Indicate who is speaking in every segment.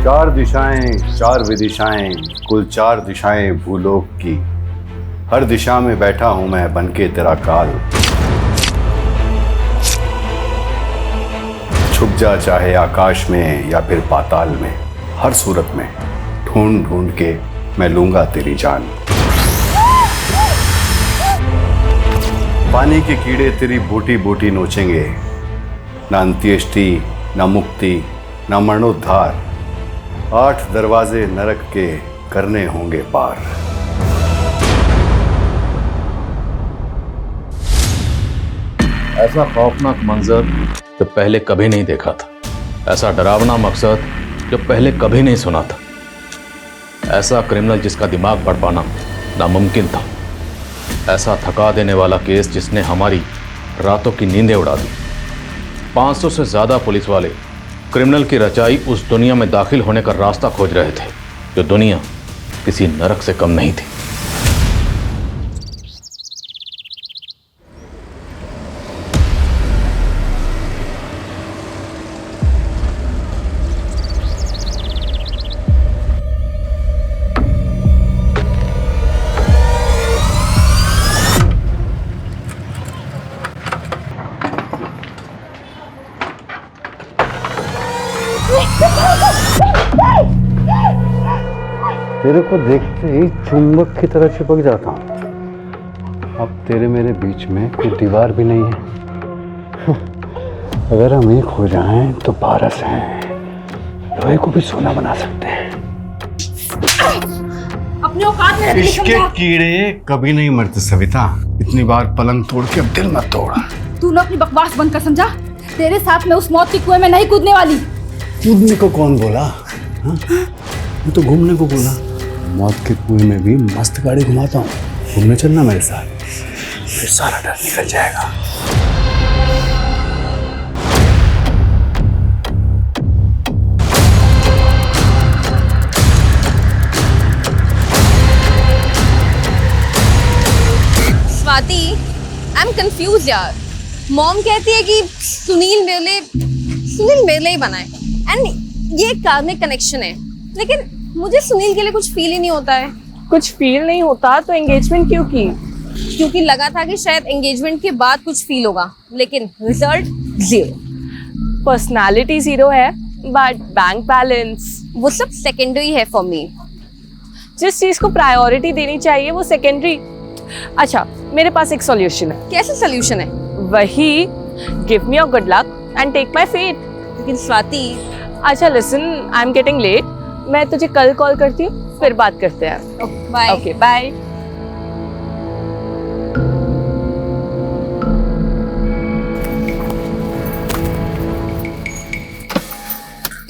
Speaker 1: चार दिशाएं, चार विदिशाएं, कुल चार दिशाएं भूलोक की। हर दिशा में बैठा हूं मैं बनके तेरा काल। छुप जा चाहे आकाश में या फिर पाताल में, हर सूरत में ढूंढ ढूंढ के मैं लूंगा तेरी जान। पानी के कीड़े तेरी बूटी बूटी नोचेंगे, न अंत्येष्टि, न मुक्ति, न मरणोद्धार। 8 दरवाजे नरक के करने होंगे पार।
Speaker 2: ऐसा खौफनाक मंजर जो पहले कभी नहीं देखा था, ऐसा डरावना मकसद जो पहले कभी नहीं सुना था, ऐसा क्रिमिनल जिसका दिमाग पढ़ पाना नामुमकिन था, ऐसा थका देने वाला केस जिसने हमारी रातों की नींदें उड़ा दी। 500 से ज्यादा पुलिस वाले क्रिमिनल की रचाई उस दुनिया में दाखिल होने का रास्ता खोज रहे थे, जो दुनिया किसी नरक से कम नहीं थी।
Speaker 1: तेरे को देखते ही चुंबक की तरह चिपक जाता हूं। अब तेरे मेरे बीच में कोई दीवार भी नहीं है। अगर हम एक हो जाएं तो पारस हैं, लोहे को भी सोना बना सकते हैं।
Speaker 3: अपने औकात में रहने
Speaker 1: इश्क के कीड़े कभी नहीं मरते सविता। इतनी बार पलंग तोड़ के अब दिल मत तोड़।
Speaker 3: तू ना अपनी बकवास बंद कर, समझा? तेरे साथ मैं उस मौत के कुएं में नहीं कूदने वाली।
Speaker 1: कूदने को कौन बोला? हाँ? मैं तो घूमने को बोला। मौत के कुएं में भी मस्त गाड़ी घुमाता हूँ। घूमने चलना मेरे साथ, फिर सारा डर निकल जाएगा।
Speaker 4: स्वाति, आई एम कंफ्यूज यार। मॉम कहती है कि सुनील मेरे लिए ही बना है एंड ये कार्मिक कनेक्शन है, लेकिन मुझे सुनील के लिए कुछ फील ही नहीं होता है।
Speaker 5: कुछ फील नहीं होता तो एंगेजमेंट क्यों की?
Speaker 4: क्योंकि लगा था कि शायद एंगेजमेंट के बाद कुछ फील होगा, लेकिन रिजल्ट 0।
Speaker 5: पर्सनालिटी 0 है बट बैंक बैलेंस
Speaker 4: वो सब सेकेंडरी है फॉर मी।
Speaker 5: जिस चीज को प्रायोरिटी देनी चाहिए वो सेकेंडरी। अच्छा, मेरे पास एक सॉल्यूशन है।
Speaker 4: कैसे सोल्यूशन है?
Speaker 5: वही, give me your good luck and take my fate.
Speaker 4: लेकिन स्वाति,
Speaker 5: अच्छा listen, I am getting late. मैं तुझे कल कॉल करती हूँ, फिर बात करते हैं।
Speaker 4: Bye.
Speaker 5: Okay bye.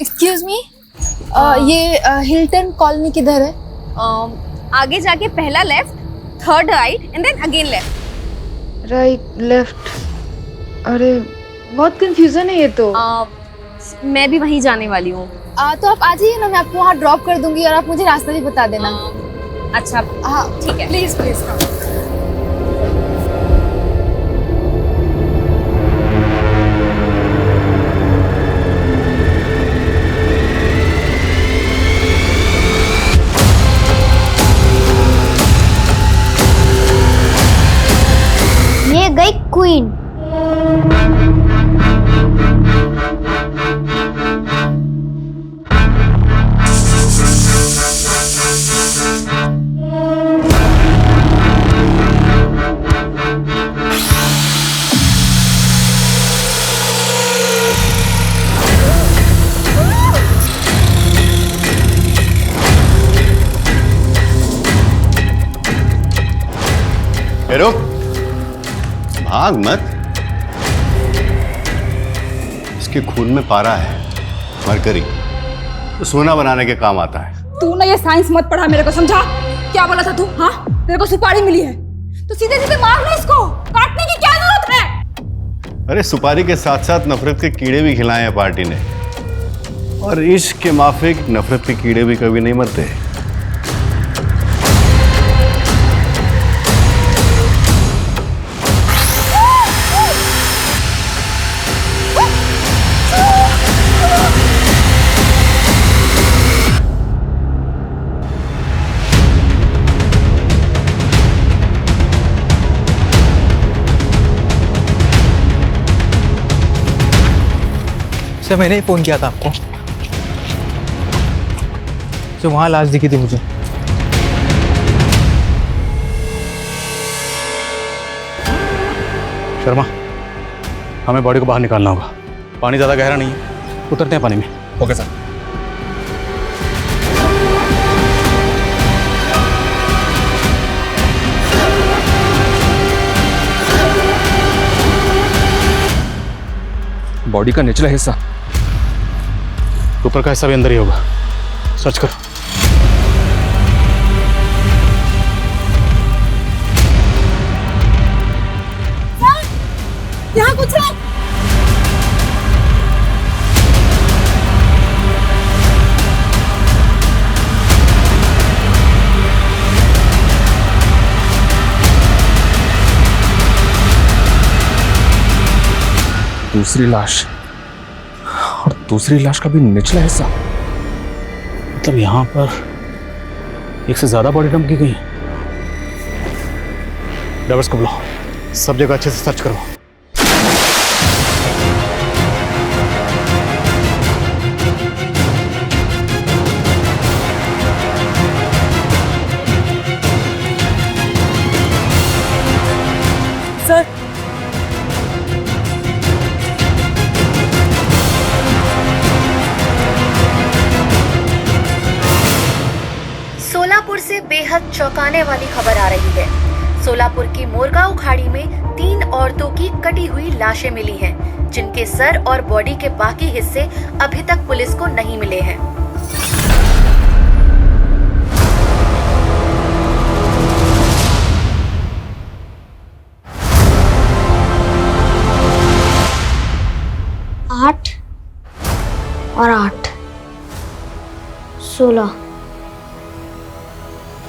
Speaker 3: Excuse me, ये हिल्टन कॉलोनी किधर है?
Speaker 4: आगे जाके पहला left, third right and then again left.
Speaker 3: Right left. अरे बहुत कंफ्यूजन है ये तो।
Speaker 4: मैं भी वहीं जाने वाली हूँ।
Speaker 3: तो आप आ जाइए ना, मैं आपको वहाँ ड्रॉप कर दूंगी और आप मुझे रास्ता भी बता देना।
Speaker 4: अच्छा
Speaker 3: हाँ
Speaker 4: ठीक है।
Speaker 3: Please please.
Speaker 6: ये गई क्वीन।
Speaker 1: रुक, भाग मत। इसके खून में पारा है, मरकरी, तो सोना बनाने के काम आता है।
Speaker 3: तू ना ये साइंस मत पढ़ा मेरे को, समझा? क्या बोला था तू? हाँ, तेरे को सुपारी मिली है तो सीधे सीधे मार ले इसको, काटने की क्या जरूरत है?
Speaker 1: अरे सुपारी के साथ साथ नफरत के कीड़े भी खिलाए हैं पार्टी ने, और इश्क के माफिक नफरत के कीड़े भी कभी नहीं मरते।
Speaker 7: सर मैंने ही फ़ोन किया था आपको। तो वहाँ लाश दिखी थी मुझे।
Speaker 1: शर्मा, हमें बॉडी को बाहर निकालना होगा। पानी ज़्यादा गहरा नहीं है, उतरते हैं पानी में।
Speaker 7: Okay sir.
Speaker 1: बॉडी का निचला हिस्सा, ऊपर का हिस्सा भी अंदर ही होगा। सर्च करो।
Speaker 3: यहाँ कुछ है।
Speaker 1: दूसरी लाश, और दूसरी लाश का भी निचला हिस्सा। मतलब यहाँ पर एक से ज्यादा बॉडी डंप की गई है। ड्राइवर्स को बुलाओ, सब जगह अच्छे से सर्च करो।
Speaker 5: सर
Speaker 8: सोलापुर से बेहद चौंकाने वाली खबर आ रही है। सोलापुर की मोरगांव खाड़ी में 3 औरतों की कटी हुई लाशें मिली हैं, जिनके सर और बॉडी के बाकी हिस्से अभी तक पुलिस को नहीं मिले हैं।
Speaker 6: आठ और 8 16।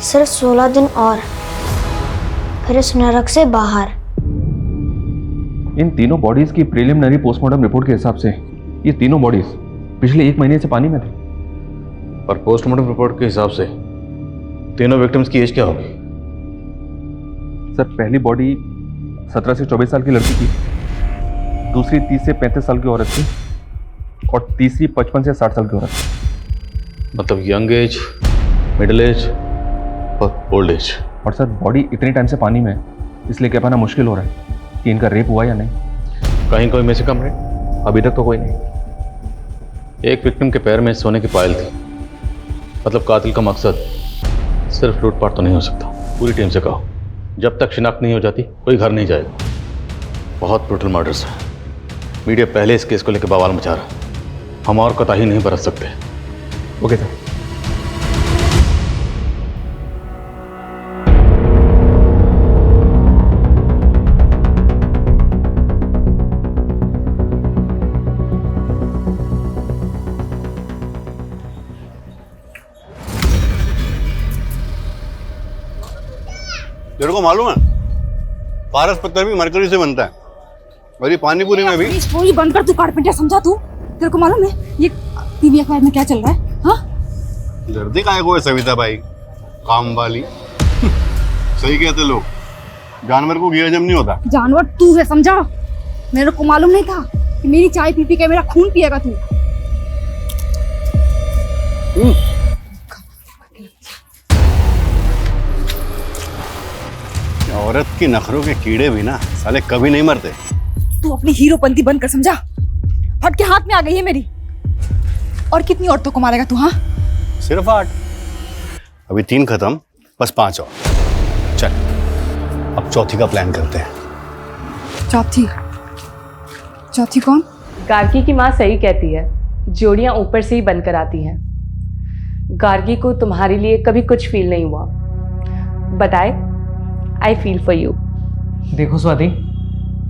Speaker 6: सिर्फ 16 दिन और फिर इस नरक से बाहर।
Speaker 9: इन तीनों बॉडीज की प्रीलिमिनरी पोस्टमार्टम रिपोर्ट के हिसाब से ये तीनों बॉडीज पिछले 1 महीने से पानी में थी।
Speaker 2: पर पोस्टमार्टम रिपोर्ट के हिसाब से तीनों विक्टिम्स की एज क्या होगी?
Speaker 9: सर, पहली बॉडी 17 से 24 साल की लड़की थी, दूसरी 30 से 35 साल की औरत थी, और तीसरी 55 से 60 साल की औरत थी।
Speaker 2: मतलब यंग एज, मिडिल एज और ओल्ड एज।
Speaker 9: और सर, बॉडी इतने टाइम से पानी में है, इसलिए कह पाना मुश्किल हो रहा है कि इनका रेप हुआ या नहीं।
Speaker 2: कहीं कोई में से कम रहे?
Speaker 9: अभी तक तो कोई नहीं।
Speaker 2: एक विक्टिम के पैर में सोने की पायल थी। मतलब कातिल का मकसद सिर्फ लूटपाट तो नहीं हो सकता। पूरी टीम से कहो, जब तक शिनाख्त नहीं हो जाती कोई घर नहीं जाएगा। बहुत ब्रूटल मर्डर्स है। मीडिया पहले इस केस को लेकर बवाल मचा रहा है। हम और कोताही नहीं बरत सकते।
Speaker 9: Okay sir.
Speaker 10: तेरे को मालूम है, पारस पत्थर भी मरकरी से बनता है, और ये पानी पूरी में भी।
Speaker 3: स्टोरी बंद कर, तू कारपेंटर समझा तू। तेरे को मालूम है ये टीवी अखबार में क्या चल रहा है? हाँ,
Speaker 10: डरते काहे को है सविता भाई, काम वाली। सही कहते लोग, जानवर को घी हजम नहीं होता।
Speaker 3: जानवर तू है, समझा? मेरे को मालूम नहीं था कि मेरी चाय पी पी के मेरा खून पिएगा तू।
Speaker 10: औरत की नखरों के कीड़े भी ना साले कभी नहीं मरते।
Speaker 3: तू अपनी हीरोपंती बंद कर, समझा? हट के हाथ में आ गई है मेरी। और कितनी औरतों को मारेगा तू? हाँ,
Speaker 10: सिर्फ 8। अभी 3 खत्म, बस 5 और। चल, अब चौथी का प्लान करते हैं।
Speaker 3: चौथी? चौथी कौन?
Speaker 5: गार्गी की माँ सही कहती है, जोड़ियां ऊपर से ही बनकर आती हैं। गार्गी को तुम्हारे लिए कभी कुछ फील नहीं हुआ, but I feel for you.
Speaker 7: देखो स्वाति,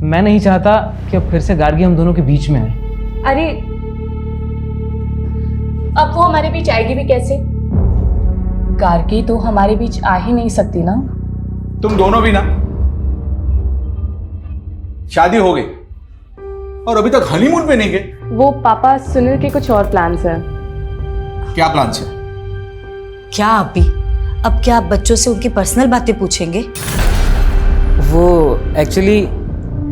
Speaker 7: मैं नहीं चाहता कि अब फिर से गार्गी हम दोनों के बीच में आए।
Speaker 5: अरे अब वो हमारे बीच आएगी भी कैसे? गार्गी तो हमारे बीच आ ही नहीं सकती ना।
Speaker 7: तुम दोनों भी ना, शादी हो गई और अभी तक हनीमून पे नहीं गए।
Speaker 5: वो पापा सुनील के कुछ और प्लान्स हैं।
Speaker 7: क्या प्लान्स है?
Speaker 11: क्या आप भी? अब क्या आप बच्चों से उनकी पर्सनल बातें पूछेंगे?
Speaker 7: वो एक्चुअली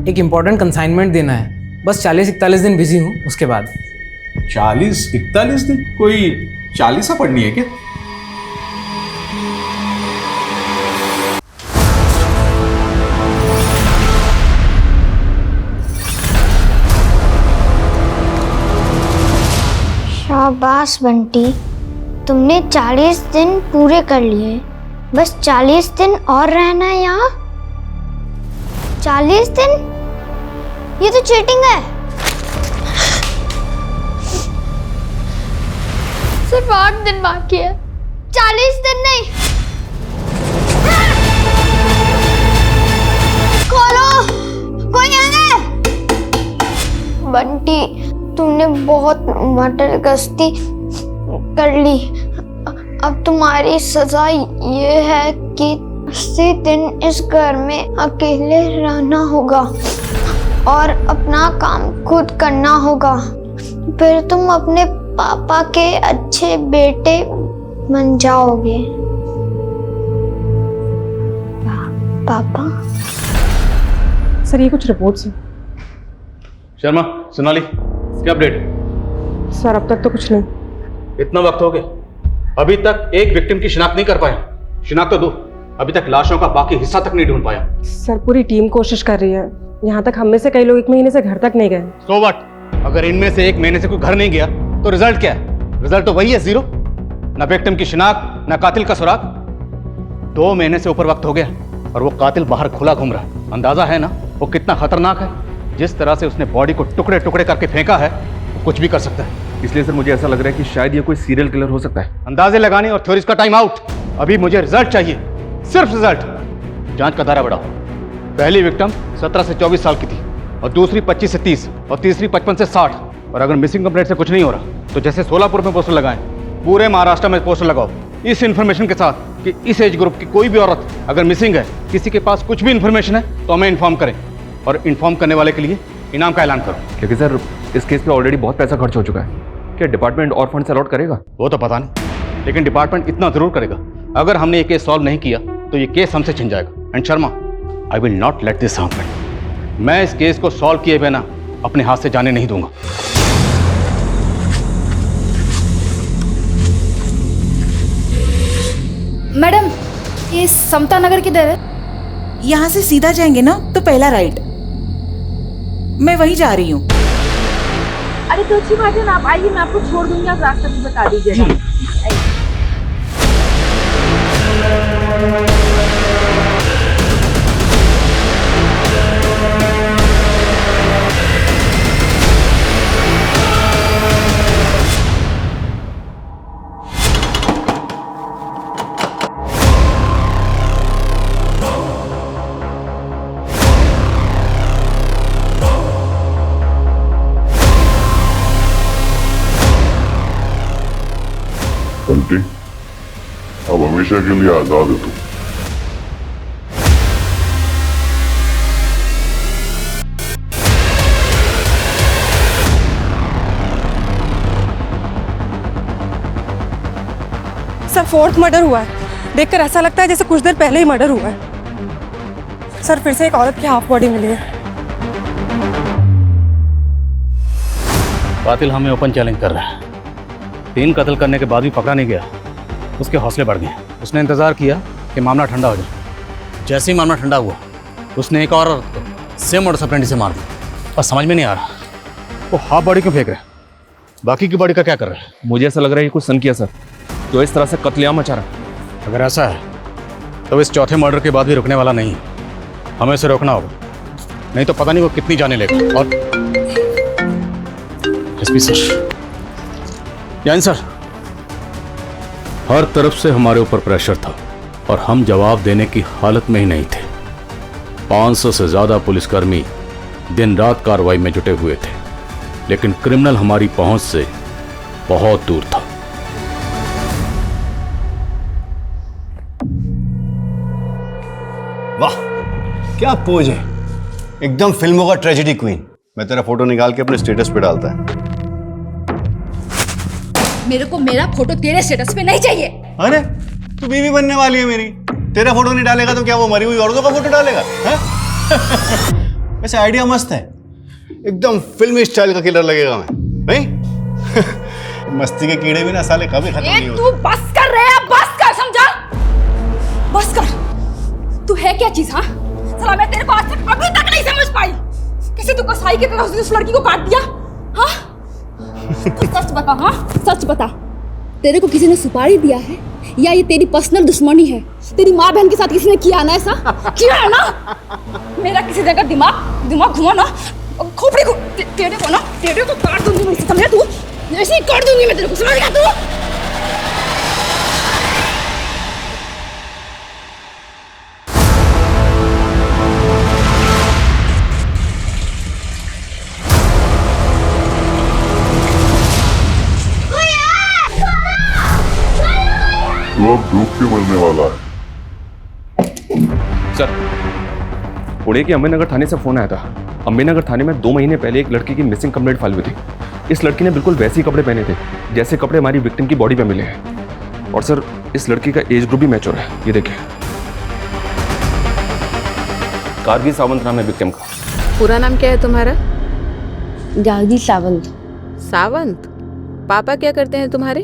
Speaker 7: एक इम्पोर्टेंट कंसाइनमेंट देना है, बस 40-41 दिन बिजी हूँ, उसके बाद।
Speaker 2: 40-41 दिन? कोई चालीसा पढ़नी है क्या?
Speaker 6: शाबाश बंटी, तुमने 40 दिन पूरे कर लिए। बस 40 दिन और रहना है यहाँ। 40 दिन? ये तो चीटिंग है। सिर्फ 8 दिन बाकी है, 40 दिन नहीं। खोलो, कोई है? बंटी, तुमने बहुत मटर गश्ती कर ली। अब तुम्हारी सजा ये है कि 80 दिन इस घर में अकेले रहना होगा और अपना काम खुद करना होगा। फिर तुम अपने पापा के अच्छे बेटे बन जाओगे। पापा?
Speaker 12: सर, ये कुछ रिपोर्ट्स हैं।
Speaker 2: शर्मा, सोनाली, क्या अपडेट?
Speaker 12: सर, अब तक तो कुछ नहीं।
Speaker 2: इतना वक्त हो गया, अभी तक एक विक्टिम की शिनाख्त नहीं कर पाए। शिनाख्त तो दो, अभी तक लाशों का बाकी हिस्सा तक नहीं ढूंढ पाया।
Speaker 12: सर, पूरी टीम कोशिश कर रही है। यहाँ तक हम में से कई लोग 1 महीने से घर तक नहीं गए।
Speaker 2: So what? अगर इनमें से 1 महीने से कोई घर नहीं गया तो रिजल्ट क्या है? रिजल्ट तो वही है, 0। ना विक्टिम की शिनाख्त, ना कातिल का सुराग। 2 महीने से ऊपर वक्त हो गया और वो कातिल बाहर खुला घूम रहा है। अंदाजा है ना वो कितना खतरनाक है? जिस तरह से उसने बॉडी को टुकड़े टुकड़े करके फेंका है, वो कुछ भी कर सकता है।
Speaker 9: इसलिए सर मुझे ऐसा लग रहा है कि शायद ये कोई सीरियल किलर हो सकता है।
Speaker 2: अंदाजे लगाने और थ्योरीज का टाइम आउट। अभी मुझे रिजल्ट चाहिए, सिर्फ रिजल्ट। जांच का दायरा बढ़ाओ। पहली विक्टिम 17 से 24 साल की थी और दूसरी 25 से 30 और तीसरी 55 से 60। और अगर मिसिंग कंप्लेंट से कुछ नहीं हो रहा तो जैसे सोलापुर में पोस्टर लगाएं, पूरे महाराष्ट्र में पोस्टर लगाओ इस इन्फॉर्मेशन के साथ कि इस एज ग्रुप की कोई भी औरत अगर मिसिंग है, किसी के पास कुछ भी इन्फॉर्मेशन है तो हमें इन्फॉर्म करें और इन्फॉर्म करने वाले के लिए इनाम का ऐलान करो।
Speaker 9: लेकिन सर, इस केस पे ऑलरेडी बहुत पैसा खर्च हो चुका है। क्या डिपार्टमेंट और फंड अलॉट करेगा?
Speaker 2: वो तो पता नहीं, लेकिन डिपार्टमेंट इतना जरूर करेगा। अगर हमने ये केस सॉल्व नहीं किया तो ये केस हमसे छिन जाएगा। And Sharma, I will not let this happen. मैं इस केस को सॉल्व किए बिना अपने हाथ से जाने नहीं दूंगा।
Speaker 13: मैडम, ये समता नगर किधर है?
Speaker 14: यहाँ से सीधा जाएंगे ना तो पहला राइट। मैं वहीं जा रही हूँ।
Speaker 5: अरे तो अच्छी बात है ना, आप आइए, मैं आपको छोड़ दूंगी, आप रास्ता भी बता दीजिएगा।
Speaker 15: बंटी, अब हमेशा के लिए आजाद है तू।
Speaker 12: सर, 4th मर्डर हुआ है। देखकर ऐसा लगता है जैसे कुछ देर पहले ही मर्डर हुआ है। सर, फिर से एक औरत की हाफ बॉडी मिली है।
Speaker 2: कातिल हमें ओपन चैलेंज कर रहा है। 3 कत्ल करने के बाद भी पकड़ा नहीं गया, उसके हौसले बढ़ गए। उसने इंतजार किया कि मामला ठंडा हो जाए। जैसे ही मामला ठंडा हुआ, उसने एक और औरत को सेम मोडस ऑपरेंडी से मार दिया। और समझ में नहीं आ रहा वो हाफ बॉडी क्यों फेंक रहा है, बाकी की बॉडी का क्या कर रहा है?
Speaker 9: मुझे ऐसा लग रहा है ये कुछ सन किया सर, तो इस तरह से कत्लेआम मचा रहा है।
Speaker 2: अगर ऐसा है तो इस चौथे मर्डर के बाद भी रुकने वाला नहीं। हमें इसे रोकना होगा, नहीं तो पता नहीं वो कितनी जाने लेगा। और एसपी सर, यानी सर, हर तरफ से हमारे ऊपर प्रेशर था और हम जवाब देने की हालत में ही नहीं थे। 500 से ज्यादा पुलिसकर्मी दिन रात कार्रवाई में जुटे हुए थे, लेकिन क्रिमिनल हमारी पहुंच से बहुत दूर था।
Speaker 10: वाह, क्या पोज है, एकदम फिल्मों का ट्रेजेडी क्वीन। मैं तेरा फोटो निकाल के अपने स्टेटस पे डालता है।
Speaker 3: मेरे को मेरा फोटो तेरे स्टेटस पे नहीं चाहिए।
Speaker 10: अरे, तू बीवी बनने वाली है मेरी, तेरा फोटो नहीं डालेगा तो क्या वो मरी हुई औरतों का फोटो डालेगा? वैसे आइडिया मस्त है, एकदम फिल्मी स्टाइल का किलर लगेगा मैं, नहीं? मस्ती के कीड़े भी ना साले कभी खत्म नहीं होते।
Speaker 3: तू बस कर रहे हैं, बस कर, समझा? बस कर। तू है क्या चीज? हाँ साला, मैं तेरे को आज तक अभी तक नहीं समझ पाई। किसी तू कसाई की तरह उस लड़की को काट दिया? हाँ तो सच बता, हाँ सच बता, तेरे को किसी ने सुपारी दिया है या ये तेरी पर्सनल दुश्मनी है? तेरी माँ बहन के साथ किसी ने किया ना ऐसा? किया है ना? मेरा किसी जगह दिमाग घुमा ना, खोपड़ी को तेरे को काट दूंगी मैं, समझा तू? ऐसे ही काट दूंगी मैं तेरे को, समझ गया तू?
Speaker 15: तू अब डूब के मरने वाला है।
Speaker 9: सर, पुणे के अम्बेनगर थाने से फोन आया था। अम्बेनगर थाने में 2 महीने पहले एक लड़की की मिसिंग कंप्लेंट फाइल हुई थी। इस लड़की ने बिल्कुल वैसे ही कपड़े पहने थे जैसे कपड़े हमारी विक्टिम की बॉडी पे मिले हैं। और सर, इस लड़की का एज ग्रुप भी मैच हो रहा है, ये देखिए। गार्गी सावंत नाम है विक्टिम का।
Speaker 16: पूरा नाम क्या है तुम्हारा?
Speaker 5: गार्गी सावंत।
Speaker 16: सावंत? पापा क्या करते हैं तुम्हारे?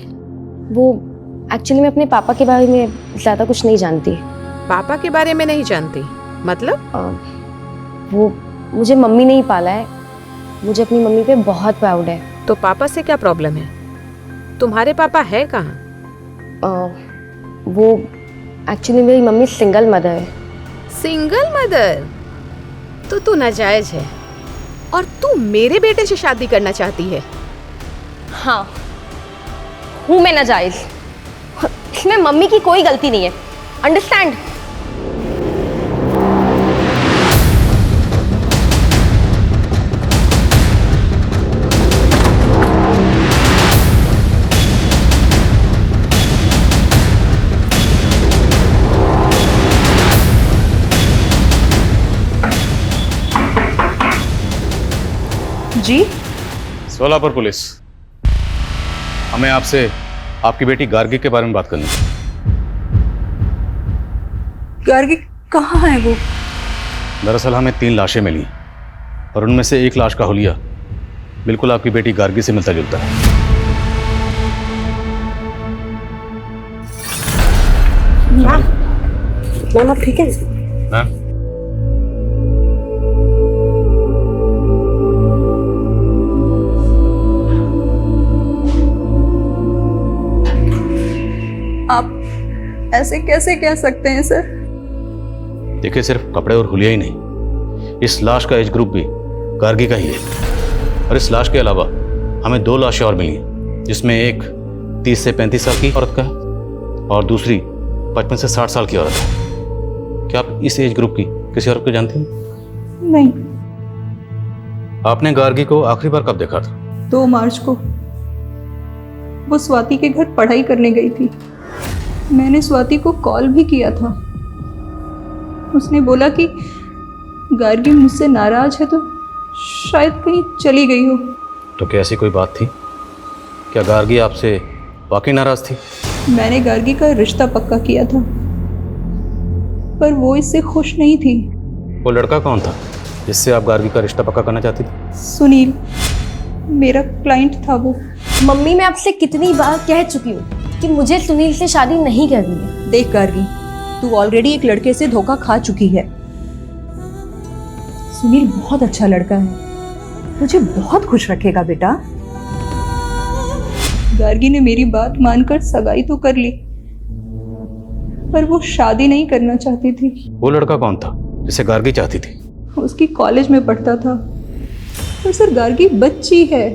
Speaker 5: वो एक्चुअली मैं अपने पापा के बारे में ज़्यादा कुछ नहीं जानती।
Speaker 16: पापा के बारे में नहीं जानती मतलब?
Speaker 5: वो मुझे मम्मी ने ही पाला है, मुझे अपनी मम्मी पे बहुत प्राउड है।
Speaker 16: तो पापा से क्या प्रॉब्लम है? तुम्हारे पापा है कहाँ?
Speaker 5: वो एक्चुअली मेरी मम्मी सिंगल मदर है।
Speaker 16: Single mother? तो तू नाजायज है और तू मेरे बेटे से शादी करना चाहती है?
Speaker 5: हाँ हूँ मैं नाजायज, इसमें मम्मी की कोई गलती नहीं है, अंडरस्टैंड?
Speaker 16: जी?
Speaker 2: सोलापुर पुलिस, हमें आपसे आपकी बेटी गार्गी के बारे में बात करनी है।
Speaker 12: गार्गी कहाँ है वो?
Speaker 2: दरअसल हमें 3 लाशें मिली और उनमें से एक लाश का हुलिया बिल्कुल आपकी बेटी गार्गी से मिलता जुलता है।
Speaker 12: मैम आप ठीक है?
Speaker 2: मैम,
Speaker 12: आप ऐसे कैसे कह सकते हैं सर?
Speaker 2: देखिए, सिर्फ कपड़े और हुलिया ही नहीं, इस लाश का एज ग्रुप भी गार्गी का ही है। और इस लाश के अलावा हमें 2 लाशें और मिली हैं, जिसमें एक 30 से 35 साल की औरत का है और दूसरी 55 से 60 साल की औरत है। क्या आप इस एज ग्रुप की किसी औरत को जानती हैं?
Speaker 12: नहीं।
Speaker 2: आपने गार्गी को आखिरी बार कब देखा था?
Speaker 12: 2 मार्च को। वो स्वाति के घर पढ़ाई करने गई थी। मैंने स्वाति को कॉल भी किया था। उसने बोला कि गार्गी मुझसे नाराज है तो शायद कहीं चली गई हो।
Speaker 2: तो क्या ऐसी कोई बात थी? क्या गार्गी आपसे वाकई नाराज थी?
Speaker 12: मैंने गार्गी का रिश्ता पक्का किया था पर वो इससे खुश नहीं थी।
Speaker 2: वो लड़का कौन था जिससे आप गार्गी का रिश्ता पक्का करना चाहती थी?
Speaker 12: सुनील, मेरा क्लाइंट था वो।
Speaker 5: मम्मी, मैं आपसे कितनी बार कह चुकी हूँ कि मुझे सुनील से शादी नहीं करनी है।
Speaker 12: देख गार्गी, तू ऑलरेडी एक लड़के से धोखा खा चुकी है। सुनील बहुत अच्छा लड़का है, तुझे बहुत खुश रखेगा बेटा। गार्गी ने मेरी बात मानकर सगाई तो कर ली पर वो शादी नहीं करना चाहती थी।
Speaker 2: वो लड़का कौन था जिसे गार्गी चाहती थी?
Speaker 12: उसकी कॉलेज में पढ़ता था। पर सर, गार्गी बच्ची है,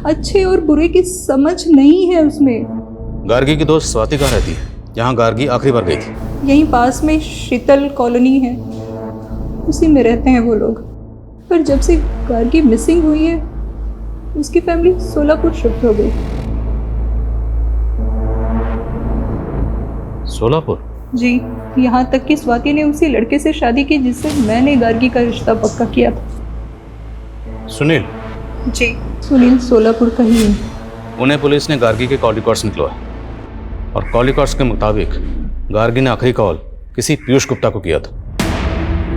Speaker 12: अच्छे और बुरे की समझ नहीं है उसमें।
Speaker 2: गार्गी की दोस्त स्वाति कहाँ रहती है जहाँ गार्गी आखिरी बार गई थी?
Speaker 12: यहीं पास में शीतल कॉलोनी है, उसी में रहते हैं वो लोग। पर जब से गार्गी मिसिंग हुई है उसकी फैमिली सोलापुर शिफ्ट हो गई।
Speaker 2: सोलापुर?
Speaker 12: जी, यहाँ तक कि स्वाति ने उसी लड़के से शादी की जिससे मैंने गार्गी का रिश्ता पक्का किया था।
Speaker 2: सुनील?
Speaker 12: जी, सुनील सोलापुर का ही है।
Speaker 2: उन्हें पुलिस ने गार्गी के कॉल रिकॉर्ड्स निकलवाए और कॉल रिकॉर्ड्स के मुताबिक गार्गी ने आखिरी कॉल किसी पीयूष गुप्ता को किया था।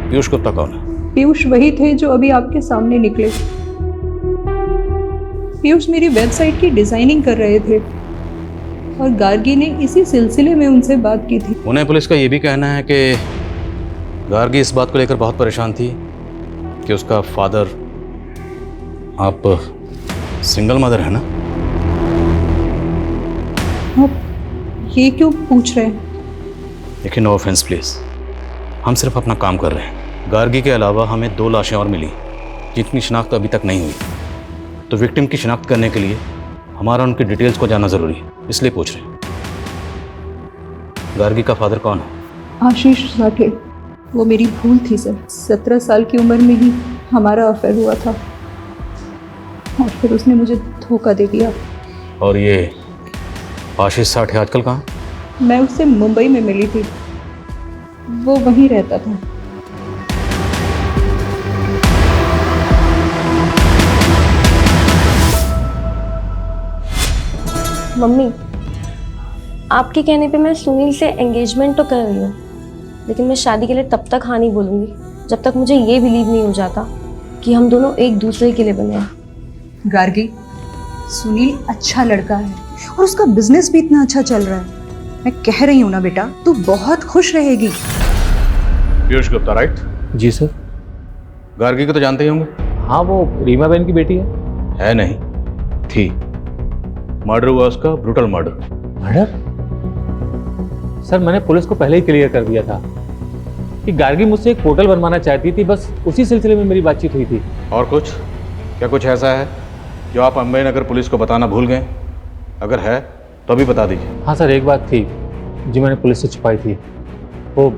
Speaker 2: पीयूष गुप्ता कौन है?
Speaker 12: पीयूष वही थे जो अभी आपके सामने निकले। पीयूष मेरी वेबसाइट की डिजाइनिंग कर रहे थे और गार्गी ने इसी सिलसिले में उनसे बात की थी।
Speaker 2: उन्हें पुलिस का ये भी कहना है कि गार्गी इस बात को लेकर बहुत परेशान थी कि उसका फादर, आप सिंगल मदर है ना?
Speaker 12: आप ये क्यों पूछ रहे हैं?
Speaker 2: देखिए, नो ऑफेंस प्लीज, हम सिर्फ अपना काम कर रहे हैं। गार्गी के अलावा हमें 2 लाशें और मिली जिनकी शिनाख्त अभी तक नहीं हुई, तो विक्टिम की शिनाख्त करने के लिए हमारा उनकी डिटेल्स को जानना जरूरी है, इसलिए पूछ रहे हैं। गार्गी का फादर कौन है?
Speaker 12: आशीष साठे। वो मेरी भूल थी सर। 17 साल की उम्र में ही हमारा अफेयर हुआ था और फिर उसने मुझे धोखा दे दिया।
Speaker 2: और ये आशीष साठे आजकल कहाँ?
Speaker 12: मैं उससे मुंबई में मिली थी, वो वहीं रहता था।
Speaker 4: मम्मी, आपके कहने पे मैं सुनील से एंगेजमेंट तो कर रही हूँ, लेकिन मैं शादी के लिए तब तक हाँ नहीं बोलूँगी जब तक मुझे ये बिलीव नहीं हो जाता कि हम दोनों एक दूसरे के लिए बने हैं।
Speaker 12: गार्गी, सुनील अच्छा लड़का है और उसका बिजनेस भी इतना अच्छा चल रहा है। मैं कह रही हूँ ना बेटा, तू बहुत खुश रहेगी।
Speaker 2: पीयूष गुप्ता, राइट?
Speaker 7: जी सर।
Speaker 2: गार्गी को तो जानते ही होंगे।
Speaker 7: हाँ, वो रीमा बहन की बेटी
Speaker 2: है नहीं, थी। मर्डर हुआ उसका, ब्रूटल मर्डर।
Speaker 7: मर्डर? सर, मैंने पुलिस को पहले ही क्लियर कर दिया था कि गार्गी मुझसे एक पोर्टल बनवाना चाहती थी, बस उसी सिलसिले में मेरी बातचीत हुई थी।
Speaker 2: और कुछ? क्या कुछ ऐसा है जो आप अंबेनगर पुलिस को बताना भूल गए? अगर है तो अभी बता दीजिए।
Speaker 7: हाँ सर, एक बात थी जो मैंने पुलिस से छुपाई थी, वो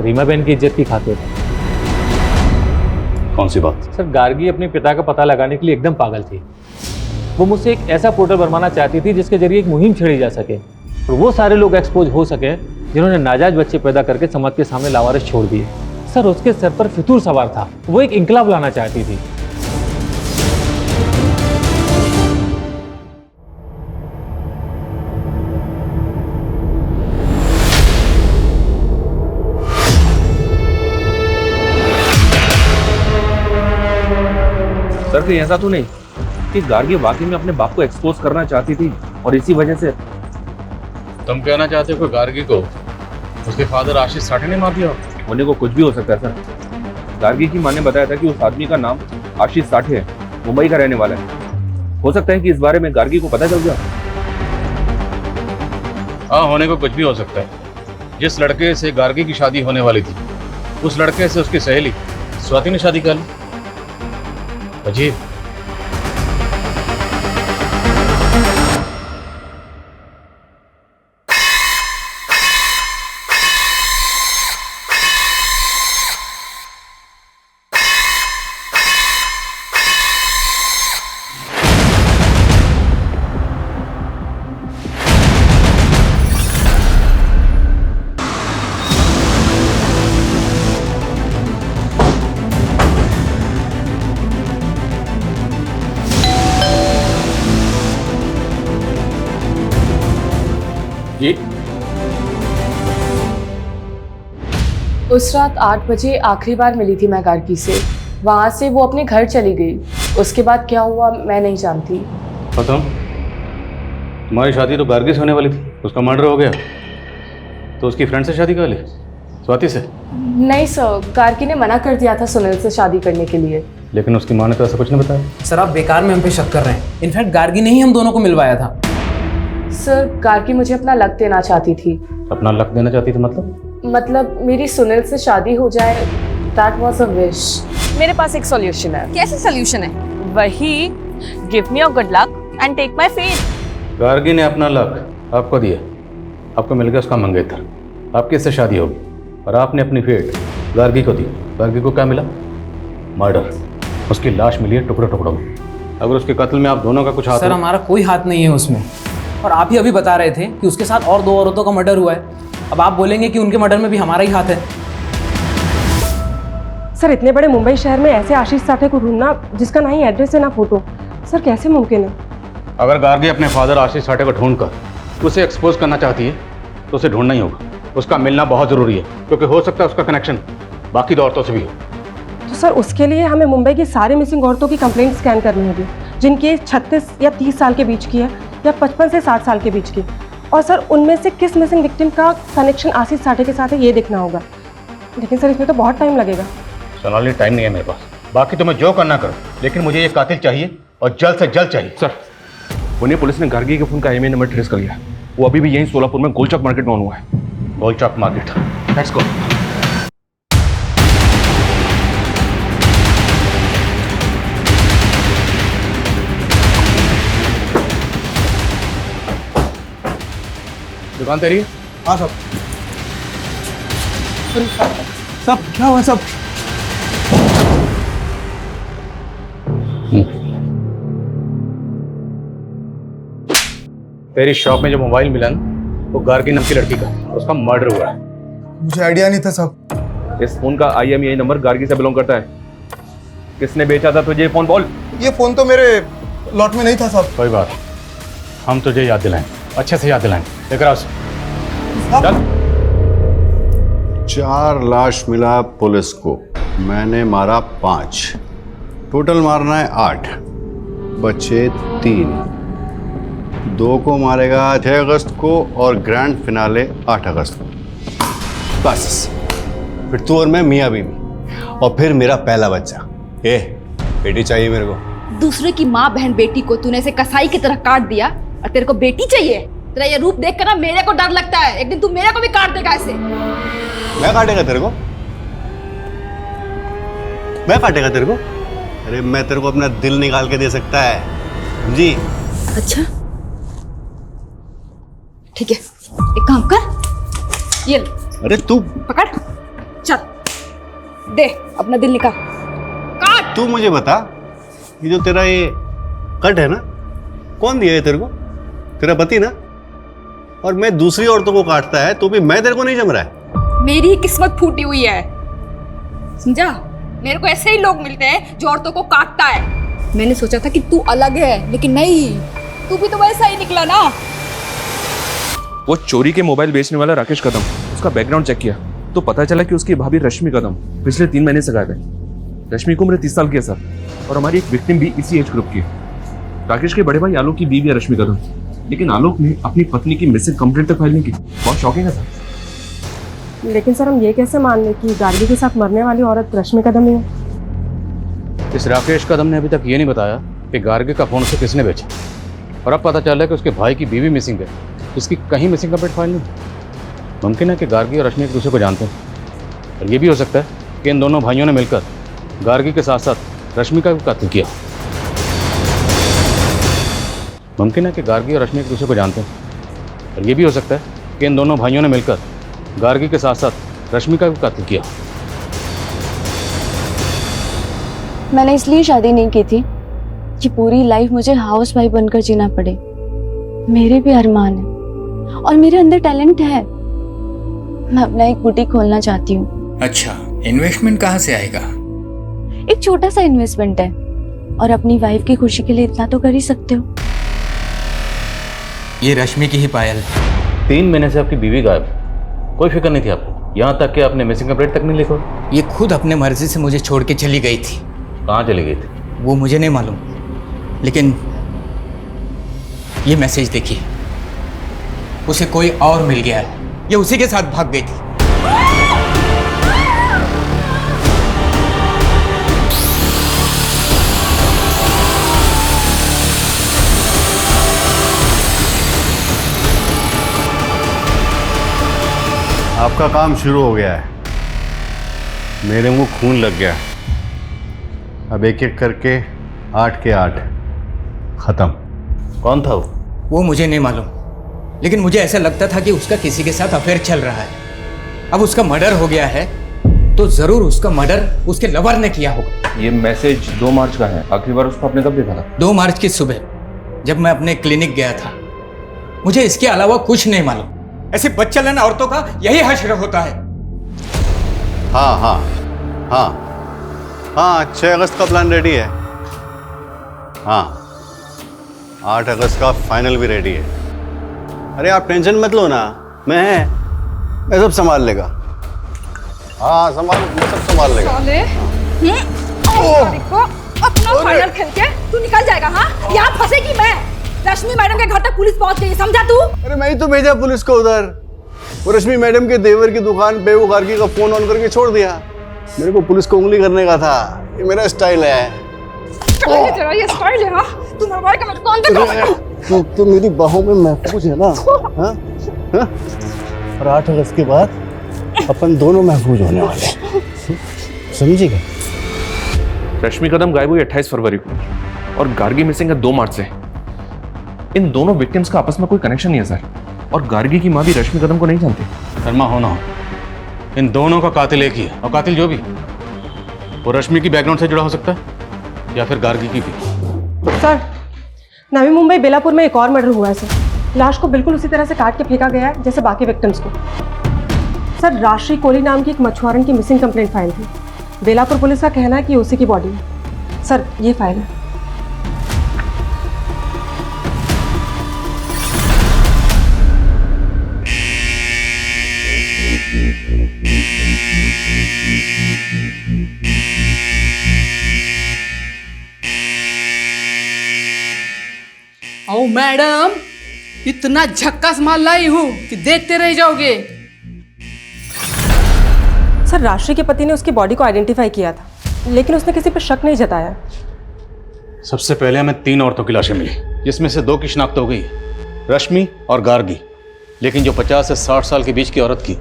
Speaker 7: रीमा बहन की इज्जत की खातिर।
Speaker 2: कौन सी बात?
Speaker 7: सर, गार्गी अपने पिता का पता लगाने के लिए एकदम पागल थी। वो मुझसे एक ऐसा पोर्टल बनवाना चाहती थी जिसके जरिए एक मुहिम छेड़ी जा सके और वो सारे लोग एक्सपोज हो सके जिन्होंने नाजायज बच्चे पैदा करके समाज के सामने लावारिस छोड़ दिए। सर, उसके सर पर फितूर सवार था, वो एक इंकलाब लाना चाहती थी।
Speaker 9: सर, कहीं ऐसा तो नहीं कि गार्गी वाकई में अपने बाप को एक्सपोज करना चाहती थी और इसी वजह से?
Speaker 2: तुम कहना चाहते हो कि गार्गी को उसके फादर आशीष साठे ने मार दिया?
Speaker 9: होने को कुछ भी हो सकता है सर। गार्गी की मां ने बताया था कि उस आदमी का नाम आशीष साठे है, मुंबई का रहने वाला है। हो सकता है कि इस बारे में गार्गी को पता चल गया।
Speaker 2: हाँ, होने को कुछ भी हो सकता है। जिस लड़के से गार्गी की शादी होने वाली थी, उस लड़के से उसकी सहेली स्वाति ने शादी कर ली। अजीब।
Speaker 5: जी? उस रात 8 बजे आखिरी बार मिली थी मैं गार्गी से। वहां से वो अपने घर चली गई। उसके बाद क्या हुआ मैं नहीं जानती।
Speaker 2: खत्म? तुम्हारी शादी तो गार्गी से होने वाली थी, उसका मर्डर हो गया, तो उसकी फ्रेंड से शादी कर ली? स्वाति से?
Speaker 5: नहीं सर, गार्गी ने मना कर दिया था सुनील से शादी करने के लिए।
Speaker 2: लेकिन उसकी माँ ने तो ऐसा कुछ नहीं बताया।
Speaker 7: सर, आप बेकार में हम पे शक कर रहे हैं। इनफैक्ट गार्गी ने ही हम दोनों को मिलवाया था।
Speaker 5: सर, गार्गी मुझे अपना लक देना चाहती थी।
Speaker 2: अपना लक देना चाहती थी
Speaker 5: मतलब मेरी सुनील से शादी हो जाए। That was a wish. मेरे पास एक सॉल्यूशन है।
Speaker 4: कैसे सॉल्यूशन है?
Speaker 5: वही, give me your good luck and take my faith.
Speaker 2: Gargi ने अपना लक आपको दिया, आपको मिल गया उसका मंगेतर, आपकी इससे शादी होगी, और आपने अपनी फेट गार्गी को दी। गार्गी को क्या मिला? मर्डर। उसकी लाश मिली है टुकड़ों टुकड़ों में। अगर उसके कत्ल में आप दोनों का कुछ हाथ?
Speaker 7: सर, हमारा कोई हाथ नहीं है उसमें, और आप ही अभी बता रहे थे कि उसके साथ और 2 औरतों का मर्डर हुआ है। अब आप बोलेंगे कि उनके मर्डर में भी हमारा ही हाथ है।
Speaker 5: सर, इतने बड़े मुंबई शहर में ऐसे आशीष साठे को ढूंढना जिसका ना ही एड्रेस है ना फोटो, सर कैसे मुमकिन है?
Speaker 2: अगर गार्गी अपने फादर आशीष साठे को ढूंढकर उसे एक्सपोज करना चाहती है तो उसे ढूंढना ही होगा। उसका मिलना बहुत जरूरी है, क्योंकि हो सकता है उसका कनेक्शन बाकी 2 औरतों से भी हो।
Speaker 5: तो सर, उसके लिए हमें मुंबई की सारी मिसिंग औरतों की कंप्लेंट स्कैन करनी होगी,
Speaker 17: जिनकी 36 या 30 साल के बीच की है या 55 से 60 साल के बीच की। और सर उनमें से किस मिसिंग विक्टिम का कनेक्शन आशीष साठे के साथ है ये देखना होगा। लेकिन सर इसमें तो बहुत टाइम लगेगा।
Speaker 10: सोनाली टाइम नहीं है मेरे पास, बाकी तुम्हें जो करना करो, लेकिन मुझे ये कातिल चाहिए और जल्द से जल्द चाहिए।
Speaker 9: सर पुणे पुलिस ने गार्गी के फोन का IMEI नंबर ट्रेस कर लिया। वो अभी भी यहीं सोलापुर में गोलचौक मार्केट में ऑन हुआ है।
Speaker 10: गोलचौक मार्केट, लेट्स गो।
Speaker 2: दुकान तेरी है?
Speaker 18: हाँ सब। सब क्या हुआ सब?
Speaker 10: तेरी शॉप में जो मोबाइल मिला ना, वो गार्गी नाम की लड़की का, उसका मर्डर हुआ है।
Speaker 18: मुझे आइडिया नहीं था सब।
Speaker 9: इस फोन का IMEI नंबर गार्गी से बिलोंग करता है। किसने बेचा था तुझे ये फोन बोल?
Speaker 18: ये फोन तो मेरे लॉट में नहीं था सब।
Speaker 10: कोई बात, हम तुझे याद दिलाएं, अच्छे से याद दिलाएं। लेकर आओ। 4 लाश मिला पुलिस को, मैंने मारा 5, टोटल मारना है 8, बचे 3। 2 को मारेगा 6 अगस्त को और ग्रैंड फिनाले 8 अगस्त को। बस फिर तू और मैं मियाँ बीवी, और फिर मेरा पहला बच्चा। बेटी चाहिए मेरे को।
Speaker 3: दूसरे की माँ बहन बेटी को तूने ऐसे कसाई की तरह काट दिया और तेरे को बेटी चाहिए। तेरा ये रूप देख कर ना मेरे को डर लगता है, एक दिन तू मेरे को भी काट देगा ऐसे।
Speaker 10: मैं काटेगा तेरे को? मैं काटेगा तेरे को? अरे मैं तेरे को अपना दिल निकाल के दे सकता है, समझी?
Speaker 3: अच्छा ठीक है, एक काम कर, ये ले।
Speaker 10: अरे तू
Speaker 3: पकड़, चल दे अपना दिल निकाल, काट।
Speaker 10: तू मुझे बता, ये जो तेरा ये कट है ना, कौन दिया है तेरे को? तेरा पति ना? और मैं दूसरी औरतों को काटता है तो भी मैं तेरे को नहीं जम रहा है।
Speaker 3: मेरी ही किस्मत फूटी हुई है, समझा? मेरे को ऐसे ही लोग मिलते हैं जो औरतों को काटता है। मैंने सोचा था कि तू अलग है, लेकिन नहीं, तू भी तो वैसा ही निकला ना।
Speaker 9: वो चोरी के मोबाइल बेचने वाला राकेश कदम, उसका बैकग्राउंड चेक किया तो पता चला कि उसकी भाभी रश्मि कदम पिछले 3 महीने से गायब है। रश्मि की उम्र 30 साल की है सर, और हमारी एक विक्टिम भी इसी एज ग्रुप की है। राकेश के बड़े भाई आलोक की बीवी है रश्मि कदम, लेकिन आलोक ने अपनी पत्नी की मिसिंग कंप्लेंट तक फाइल नहीं की। बहुत शॉकिंग है सर।
Speaker 17: लेकिन सर हम ये कैसे मान लें कि गार्गी के साथ मरने वाली औरत रश्मि कदम ही है?
Speaker 10: इस राकेश कदम ने अभी तक ये नहीं बताया कि गार्गी का फोन उसे किसने बेचा, और अब पता चला कि उसके भाई की बीवी मिसिंग है, इसकी कहीं मिसिंग कंप्लेंट फाइल नहीं। मुमकिन है कि गार्गी और रश्मि एक दूसरे को जानते हैं, और ये भी हो सकता है कि इन दोनों भाइयों ने मिलकर गार्गी के साथ साथ रश्मि का भी कत्ल किया। मुमकिन है कि गार्गी और रश्मि एक दूसरे को जानते हैं, और ये भी हो सकता है कि इन दोनों भाइयों ने मिलकर गार्गी के साथ साथ रश्मि का भी कत्ल किया।
Speaker 19: मैंने इसलिए शादी नहीं की थी कि पूरी लाइफ मुझे हाउस वाइफ बनकर जीना पड़े। मेरे भी अरमान है और मेरे अंदर टैलेंट है। मैं अपना एक बुटीक खोलना चाहती हूँ।
Speaker 20: अच्छा, इन्वेस्टमेंट कहाँ से आएगा?
Speaker 19: एक छोटा सा इन्वेस्टमेंट है, और अपनी वाइफ की खुशी के लिए इतना तो कर ही सकते हो।
Speaker 20: ये रश्मि की ही पायल है।
Speaker 10: 3 महीने से आपकी बीवी गायब, कोई फिक्र नहीं थी आपको, यहाँ तक कि आपने मिसिंग कंप्लेंट तक नहीं लिखा।
Speaker 20: ये खुद अपने मर्जी से मुझे छोड़ के चली गई थी।
Speaker 10: कहाँ चली गई थी?
Speaker 20: वो मुझे नहीं मालूम, लेकिन ये मैसेज देखिए, उसे कोई और मिल गया है, ये उसी के साथ भाग गई थी।
Speaker 10: आपका काम शुरू हो गया है, मेरे मुंह खून लग गया। अब एक एक करके 8 के 8 खत्म। कौन था वो?
Speaker 20: वो मुझे नहीं मालूम, लेकिन मुझे ऐसा लगता था कि उसका किसी के साथ अफेयर चल रहा है। अब उसका मर्डर हो गया है तो जरूर उसका मर्डर उसके लवर ने किया होगा।
Speaker 9: ये मैसेज 2 मार्च का है। आखिरी बार उसको आपने कब देखा था?
Speaker 20: 2 मार्च की सुबह, जब मैं अपने क्लिनिक गया था। मुझे इसके अलावा कुछ नहीं मालूम। ऐसे बच्चालन औरतों का यही हश्र होता है।
Speaker 10: हाँ हाँ हाँ हाँ, 6 अगस्त का प्लान रेडी है। हाँ, 8 अगस्त का फाइनल भी रेडी है। अरे आप टेंशन मत लो ना, मैं सब संभाल लेगा। हाँ संभाल, मैं सब संभाल लेगा।
Speaker 3: देखो अपना फाइनल खेल के तू निकल जाएगा। हाँ, यहाँ फंसेगी मैं। रश्मि मैडम के घर तक पुलिस पहुंच गई, समझा तू?
Speaker 10: अरे मैं ही तो भेजा पुलिस को उधर। वो रश्मि मैडम के देवर की दुकान पे वो गार्गी का फोन ऑन करके छोड़ दिया। मेरे को पुलिस को उंगली करने का था, ये मेरा स्टाइल है।
Speaker 3: तेरा ये स्टाइल है? हाँ, तू मरवाएगा मैं कौन देखा?
Speaker 10: तो मेरी बाहों में महफूज है ना। हाँ? हाँ? और 8 अगस्त के बाद अपन दोनों महफूज होने वाले हैं, समझी क्या?
Speaker 9: रश्मि कदम गायब हुई 28 फरवरी को और गार्गी मिसिंग है 2 मार्च से। इन दोनों विक्टिम्स का आपस में कोई कनेक्शन नहीं है सर, और गार्गी की माँ भी रश्मि कदम को नहीं जानती।
Speaker 2: शर्मा हो ना हो, इन दोनों का कातिल एक ही है, और कातिल जो भी वो रश्मि की बैकग्राउंड से जुड़ा हो सकता है या फिर गार्गी की भी।
Speaker 17: सर, नवी मुंबई बेलापुर में एक और मर्डर हुआ है सर। लाश को बिल्कुल उसी तरह से काट के फेंका गया है जैसे बाकी विक्टिम्स को। सर, राशि कोहली नाम की एक मछुआरन की मिसिंग कंप्लेंट फाइल थी। बेलापुर पुलिस का कहना है कि उसी की बॉडी है। सर, ये फाइल है।
Speaker 21: ओ मैडम, इतना झक्कास माल लाई हूँ कि देखते रह जाओगे।
Speaker 17: सर, राशि के पति ने उसकी बॉडी को आइडेंटिफाई किया था, लेकिन उसने किसी पर शक नहीं जताया।
Speaker 2: सबसे पहले हमें 3 औरतों की लाशें मिली, जिसमें से 2 की शिनाख्त हो गई, रश्मि और गार्गी। लेकिन जो 50 से 60 साल के बीच की औरत की,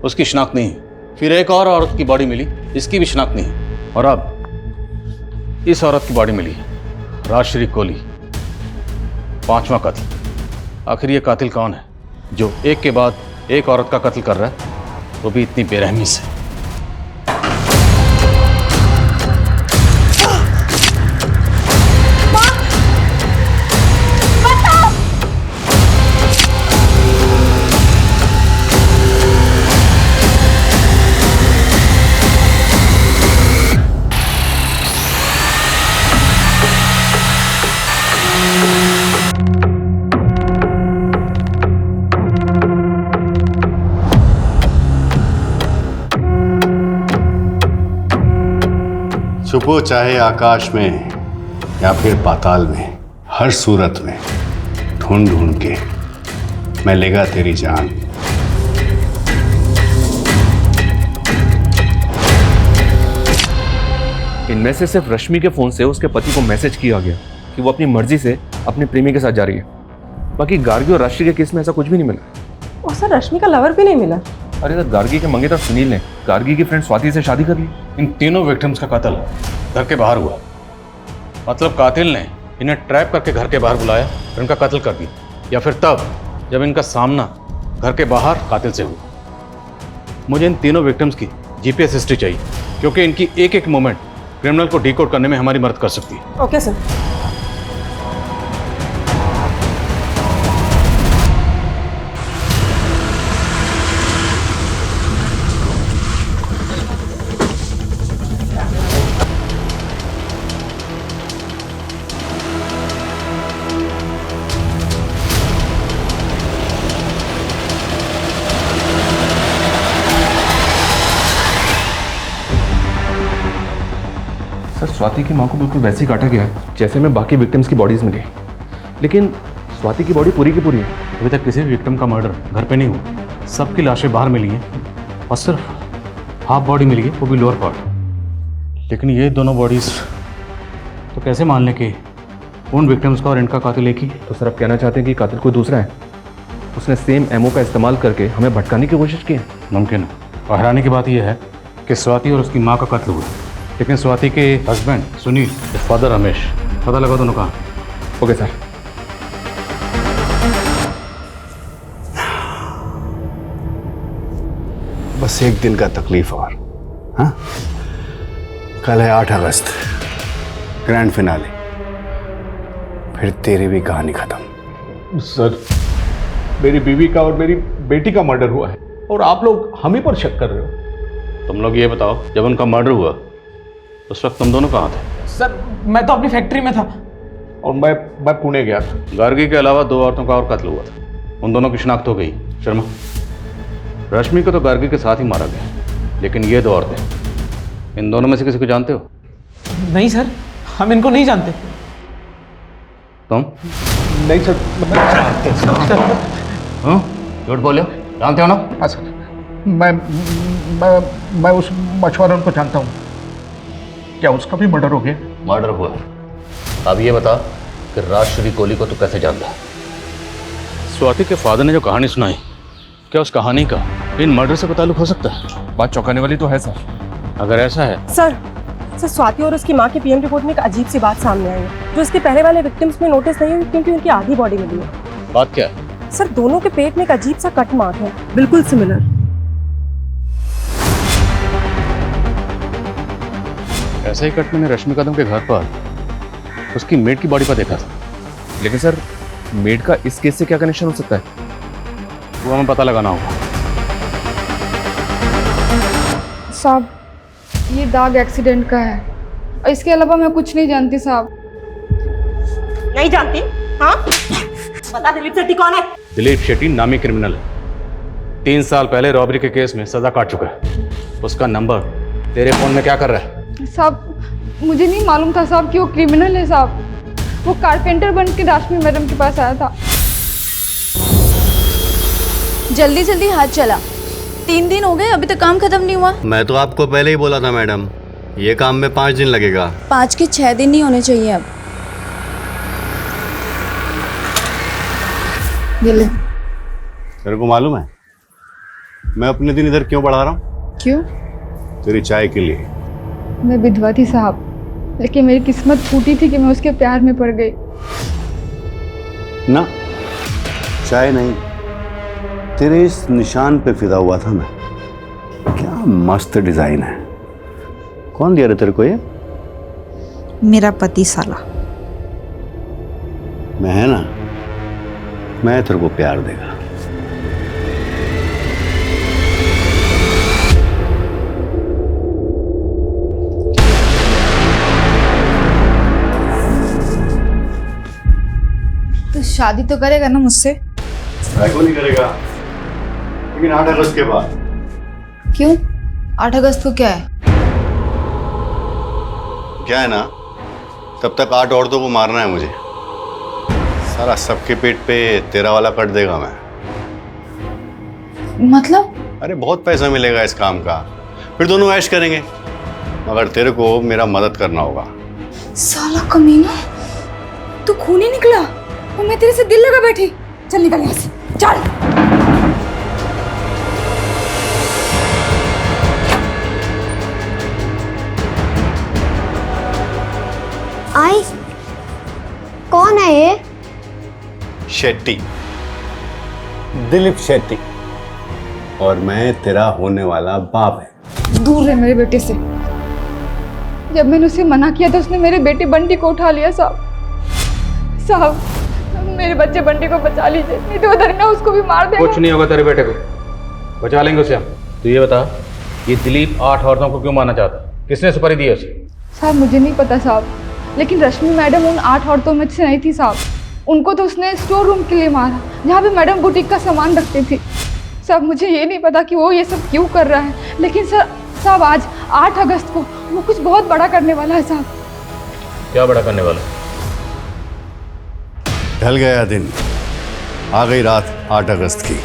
Speaker 2: उसकी शिनाख्त नहीं है। फिर एक और औरत की बॉडी मिली, इसकी भी शिनाख्त नहीं है। और अब इस औरत की बॉडी मिली, राजश्री कोहली, 5वां कत्ल। आखिर ये कातिल कौन है जो एक के बाद एक औरत का कत्ल कर रहा है, वो भी इतनी बेरहमी से?
Speaker 10: छुपो चाहे आकाश में या फिर पाताल में, हर सूरत में ढूंढ ढूंढ के मैं लेगा तेरी जान।
Speaker 9: इनमें से सिर्फ रश्मि के फोन से उसके पति को मैसेज किया गया कि वो अपनी मर्जी से अपने प्रेमी के साथ जा रही है। बाकी गार्गी और राशि के केस में ऐसा कुछ भी नहीं मिला।
Speaker 17: और सर, रश्मि का लवर भी नहीं मिला।
Speaker 9: अरे सर, गार्गी के मंगेतर सुनील ने गार्गी की फ्रेंड स्वाति से शादी कर ली।
Speaker 2: इन तीनों विक्टिम्स का कत्ल घर के बाहर हुआ। मतलब कातिल ने इन्हें ट्रैप करके घर के बाहर बुलाया और इनका कत्ल कर दिया, या फिर तब जब इनका सामना घर के बाहर कातिल से हुआ। मुझे इन तीनों विक्टिम्स की जीपीएस हिस्ट्री चाहिए, क्योंकि इनकी एक एक मोमेंट क्रिमिनल को डिकोड करने में हमारी मदद कर सकती है।
Speaker 17: Okay sir.
Speaker 9: सर, स्वाति की माँ को बिल्कुल वैसे ही काटा गया है जैसे में बाकी विक्टिम्स की बॉडीज मिली, लेकिन स्वाति की बॉडी पूरी की पूरी है।
Speaker 2: अभी तक किसी भी विक्टिम का मर्डर घर पे नहीं हुआ। सबकी लाशें बाहर मिली हैं और सिर्फ हाफ बॉडी मिली है, वो भी लोअर पार्ट। लेकिन ये दोनों बॉडीज तो कैसे मान लें कि उन विक्टिम्स का और इनका कातिल एक ही?
Speaker 9: तो सर, आप कहना चाहते हैं कि कातिल कोई दूसरा है? उसने सेम एमओ का इस्तेमाल करके हमें भटकाने की कोशिश की है?
Speaker 2: मुमकिन है। और हैरानी की बात यह है कि स्वाति और उसकी माँ का कत्ल हुआ, लेकिन स्वाति के हस्बैंड सुनील, फादर रमेश, पता लगा दोनों कहाँ?
Speaker 9: Okay sir.
Speaker 10: बस एक दिन का तकलीफ और। हाँ, कल है 8 अगस्त, ग्रैंड फिनाले, फिर तेरी भी कहानी खत्म।
Speaker 22: सर, मेरी बीवी का और मेरी बेटी का मर्डर हुआ है और आप लोग हम ही पर शक कर रहे हो।
Speaker 2: तुम लोग ये बताओ, जब उनका मर्डर हुआ उस वक्त तुम दोनों कहाँ थे?
Speaker 22: सर, मैं तो अपनी फैक्ट्री में था और मैं पुणे गया था।
Speaker 2: गार्गी के अलावा 2 औरतों का और कत्ल हुआ था, उन दोनों की शिनाख्त हो गई। शर्मा, रश्मि को तो गार्गी के साथ ही मारा गया, लेकिन ये 2 औरतें, इन दोनों में से किसी को जानते हो?
Speaker 22: नहीं सर।
Speaker 18: हम इनको नहीं जानते।
Speaker 2: तुम?
Speaker 18: नहीं सर।
Speaker 2: झूठ बोले, जानते हो ना?
Speaker 22: हाँ सर, मैं उस मछुआरन को जानता हूँ। क्या उसका भी मर्डर हो गया?
Speaker 2: मर्डर हुआ। अब ये बता कि राजश्री कोहली को तू कैसे जानता? स्वाति के फादर ने जो कहानी सुनाई, क्या उस कहानी का इन मर्डर से ताल्लुक हो सकता है?
Speaker 9: बात चौंकाने वाली तो है सर।
Speaker 2: अगर ऐसा है
Speaker 17: सर स्वाति और उसकी माँ की पीएम रिपोर्ट में एक अजीब सी बात सामने आई है जो इसके पहले वाले विक्टिम्स में नोटिस नहीं हुई, क्योंकि उनकी आधी बॉडी मिली है।
Speaker 2: बात क्या है?
Speaker 17: सर दोनों के पेट में एक अजीब सा कट मार्क है, बिल्कुल सिमिलर।
Speaker 2: ऐसा ही कट मैंने रश्मि कदम के घर पर उसकी मेड की बॉडी पर देखा था।
Speaker 9: लेकिन सर मेड का इस केस से क्या कनेक्शन हो सकता है?
Speaker 2: वो हमें पता लगाना होगा।
Speaker 13: साहब ये दाग एक्सीडेंट का है और इसके अलावा मैं कुछ नहीं जानती साहब।
Speaker 17: नहीं जानती? हाँ बता दिलीप शेट्टी कौन है?
Speaker 2: दिलीप शेट्टी नामी क्रिमिनल है। 3 साल पहले रॉबरी के केस में सजा काट चुका है। उसका नंबर तेरे फोन में क्या कर रहा है?
Speaker 13: साहब मुझे नहीं मालूम था साहब कि वो क्रिमिनल है साहब। वो कारपेंटर बन के रश्मि मैडम के पास आया था।
Speaker 19: जल्दी जल्दी हाथ चला, 3 दिन हो गए अभी तक काम खत्म नहीं हुआ।
Speaker 10: मैं तो आपको पहले ही बोला था मैडम, ये काम में 5 दिन लगेगा।
Speaker 19: 5 के 6 दिन नहीं होने चाहिए अब। ये ले।
Speaker 10: तेरे को मालूम है मैं अपने दिन इधर क्यों बढ़ा रहा हूँ?
Speaker 13: क्यों?
Speaker 10: तेरी चाय के लिए।
Speaker 13: मैं विधवा थी साहब, लेकिन मेरी किस्मत फूटी थी कि मैं उसके प्यार में पड़ गई।
Speaker 10: ना चाय नहीं, तेरे इस निशान पे फिदा हुआ था मैं। क्या मस्त डिजाइन है। कौन दिया रे तेरे को ये?
Speaker 14: मेरा पति साला।
Speaker 10: मैं है ना, मैं तेरे को प्यार देगा।
Speaker 13: तो शादी तो करेगा ना मुझसे?
Speaker 10: क्यों नहीं करेगा, लेकिन 8 अगस्त के बाद।
Speaker 13: क्यों? 8 अगस्त को क्या है?
Speaker 10: क्या है ना, तब तक 8 औरतों को मारना है मुझे। सारा सबके पेट पे तेरा वाला कट देगा मैं।
Speaker 13: मतलब?
Speaker 10: अरे बहुत पैसा मिलेगा इस काम का, फिर दोनों ऐश करेंगे, मगर तेरे को मेरा मदद करना होगा।
Speaker 3: साला कमीना, तू खूनी निकला और मैं तेरे से दिल लगा बैठी। चल निकल यहाँ से, चल।
Speaker 6: आई कौन है ये?
Speaker 10: शेट्टी, दिलीप शेट्टी, और मैं तेरा होने वाला बाप है।
Speaker 13: दूर रहे मेरे बेटे से। जब मैंने उसे मना किया तो उसने मेरे बेटे बंटी को उठा लिया साहब। साहब मेरे बच्चे बंटी को बचा लीजिए, नहीं तो उधर ना उसको भी मार देगा।
Speaker 2: कुछ नहीं होगा तेरे बेटे को, बचा लेंगे उसे हम। तो ये बता, ये दिलीप 8 औरतों को क्यों मारना चाहता? किसने सुपारी दी है उसे?
Speaker 13: साहब मुझे नहीं पता साहब, लेकिन रश्मि मैडम उन 8 औरतों में से नहीं थी साहब। उनको तो उसने स्टोर रूम के लिए मारा, जहाँ पे मैडम बुटीक का सामान रखती थी। साहब मुझे ये नहीं पता कि वो ये सब क्यों कर रहा है, लेकिन साहब आज 8 अगस्त को वो कुछ बहुत बड़ा करने वाला है साहब।
Speaker 2: क्या बड़ा करने वाला?
Speaker 10: ढल गया दिन, आ गई रात 8 अगस्त की।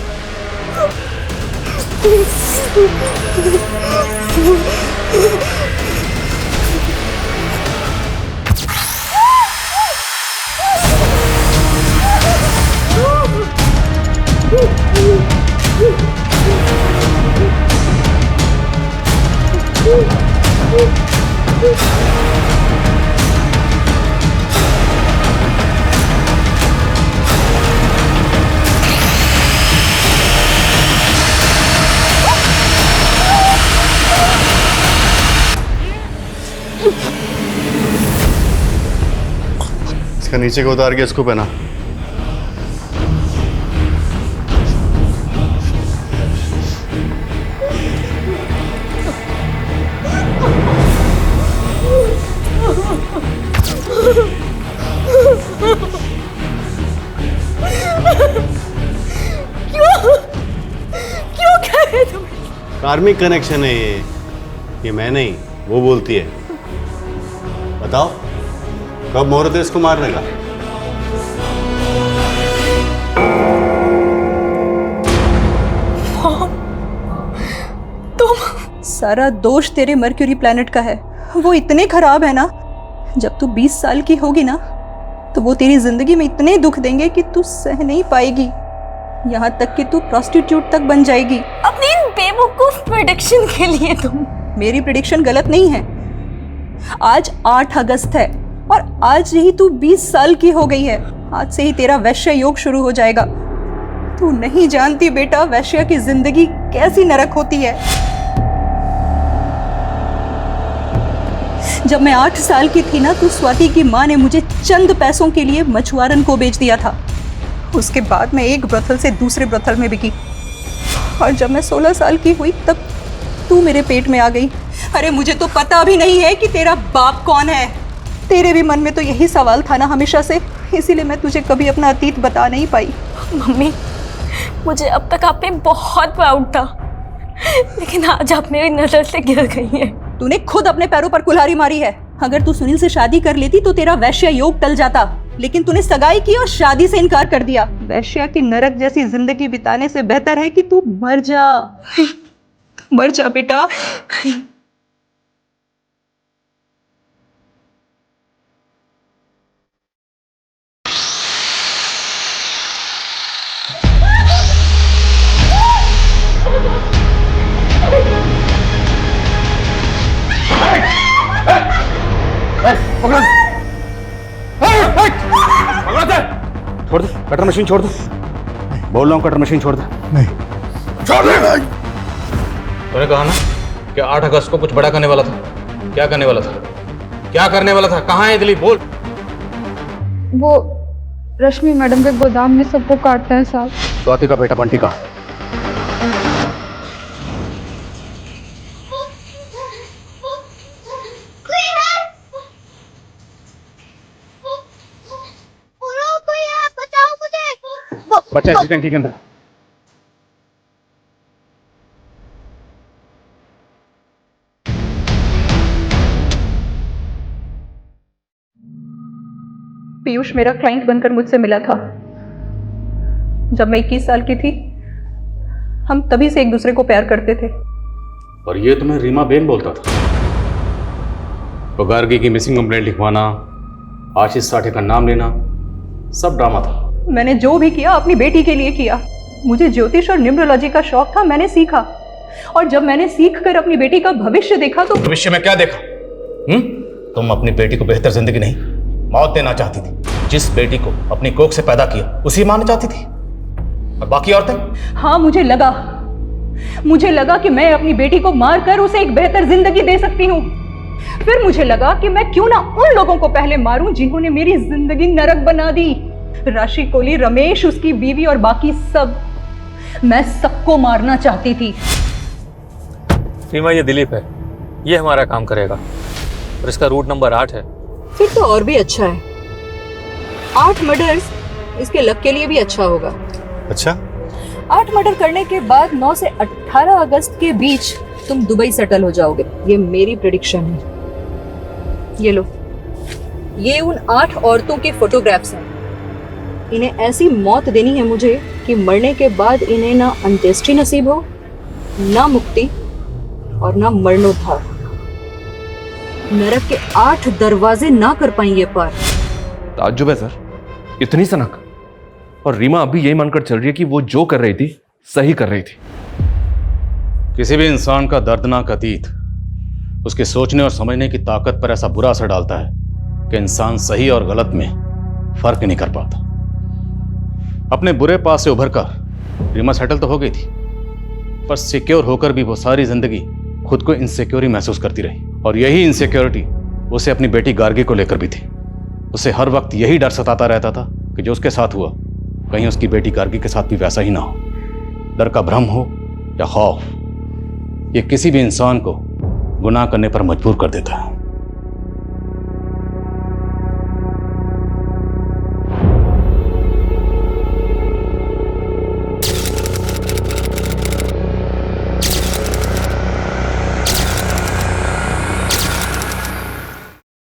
Speaker 10: इसका नीचे को उतार के इसको पहना।
Speaker 3: क्यों कह रहे तुम?
Speaker 10: कार्मिक कनेक्शन है ये मैं नहीं, वो बोलती है। बताओ कब मुहूर्त है इसको मारने का?
Speaker 12: तुम सारा दोष तेरे मर्क्यूरी प्लैनेट का है। वो इतने खराब है ना, जब तू 20 साल की होगी ना तो वो तेरी जिंदगी में इतने दुख देंगे कि तू सह नहीं पाएगी। यहाँ तक कि तू प्रोस्टिट्यूट तक बन जाएगी।
Speaker 3: अपनी इन बेवकूफ प्रेडिक्शन के लिए तुम।
Speaker 12: मेरी प्रेडिक्शन गलत नहीं है। आज 8 अगस्त है और आज ही तू 20 साल की हो गई है। आज से ही तेरा वैश्य योग शुरू हो जाएगा। तू नहीं जानती बेटा, वैश्य की जिंदगी कैसी नरक होती है। जब मैं 8 साल की थी ना, तो स्वाति की माँ ने मुझे चंद पैसों के लिए मछुआरन को बेच दिया था। उसके बाद मैं एक ब्रथल से दूसरे ब्रथल में बिकी और जब मैं 16 साल की हुई तब तू मेरे पेट में आ गई। अरे मुझे तो पता भी नहीं है कि तेरा बाप कौन है। तेरे भी मन में तो यही सवाल था ना हमेशा से, इसीलिए मैं तुझे कभी अपना अतीत बता नहीं पाई।
Speaker 3: मम्मी, मुझे अब तक आप पे बहुत प्राउड था, लेकिन आज आप मेरी नजर से गिर गई हैं।
Speaker 12: तूने खुद अपने पैरों पर कुल्हाड़ी मारी है। अगर तू सुनील से शादी कर लेती तो तेरा वैश्य योग टल जाता, लेकिन तूने सगाई की और शादी से इनकार कर दिया। वैश्य की नरक जैसी जिंदगी बिताने से बेहतर है कि तू मर जा। मर जा बेटा।
Speaker 9: छोड़ दे कटर मशीन, छोड़ दे। बोल रहा हूँ कटर मशीन छोड़ दे।
Speaker 2: नहीं छोड़ दे। तूने कहा ना कि 8 अगस्त को कुछ बड़ा करने वाला था। क्या करने वाला था? क्या करने वाला था? कहाँ है दिलीप? बोल।
Speaker 13: वो रश्मि मैडम के गोदाम में सबको काटता है साहब।
Speaker 9: स्वाति का बेटा बंटी का। बच्चा इसी टैंकी के अंदर।
Speaker 12: पीयूष मेरा क्लाइंट बनकर मुझसे मिला था जब मैं 21 साल की थी। हम तभी से एक दूसरे को प्यार करते थे।
Speaker 2: और ये तुम्हें रीमा बेन बोलता था? तो गार्गी की मिसिंग कंप्लेंट लिखवाना, आशीष साठे का नाम लेना, सब ड्रामा था।
Speaker 12: मैंने जो भी किया अपनी बेटी के लिए किया। मुझे ज्योतिष और न्यूमरोलॉजी का शौक था, मैंने सीखा। और जब मैंने सीख कर अपनी बेटी का भविष्य देखा तो
Speaker 2: भविष्य में क्या देखा? तुम अपनी बेटी को बेहतर जिंदगी नहीं, मौत देना चाहती थी। जिस बेटी को अपनी कोख से पैदा किया उसी मानना चाहती थी। और बाकी औरतें?
Speaker 12: हाँ, मुझे लगा कि मैं अपनी बेटी को मारकर उसे एक बेहतर जिंदगी दे सकती हूँ। फिर मुझे लगा कि मैं क्यों ना उन लोगों को पहले मारूं जिन्होंने मेरी जिंदगी नरक बना दी। राशि कोली, रमेश, उसकी बीवी और बाकी सब। मैं सबको मारना चाहती थी।
Speaker 7: सीमा, ये दिलीप है, ये हमारा काम करेगा और इसका रूट नंबर 8 है।
Speaker 12: फिर तो और भी अच्छा है। 8 मर्डर्स इसके लक के लिए भी अच्छा होगा।
Speaker 10: अच्छा,
Speaker 12: 8 मर्डर करने के बाद 9 से 18 अगस्त के बीच तुम दुबई सेटल हो जाओगे। ये मेरी प्रेडिक्शन है। ये लो, ये उन 8 औरतों के फोटोग्राफ्स हैं। इन्हें ऐसी मौत देनी है मुझे कि मरने के बाद इन्हें ना अंत्येष्टि नसीब हो, ना मुक्ति और ना मरणोद्धार। नरक के 8 दरवाजे ना कर पाएंगे पार।
Speaker 9: ताज्जुब है सर, इतनी सनक। और रीमा अभी यही मानकर चल रही है कि वो जो कर रही थी सही कर रही थी।
Speaker 2: किसी भी इंसान का दर्दनाक अतीत उसके सोचने और समझने की ताकत पर ऐसा बुरा असर डालता है कि इंसान सही और गलत में फर्क नहीं कर पाता। अपने बुरे पास से उभरकर रीमा सेटल तो हो गई थी, पर सिक्योर होकर भी वो सारी जिंदगी खुद को इनसिक्योर महसूस करती रही। और यही इनसिक्योरिटी उसे अपनी बेटी गार्गी को लेकर भी थी। उसे हर वक्त यही डर सताता रहता था कि जो उसके साथ हुआ कहीं उसकी बेटी गार्गी के साथ भी वैसा ही ना हो। डर का भ्रम हो या खौफ, ये किसी भी इंसान को गुनाह करने पर मजबूर कर देता है।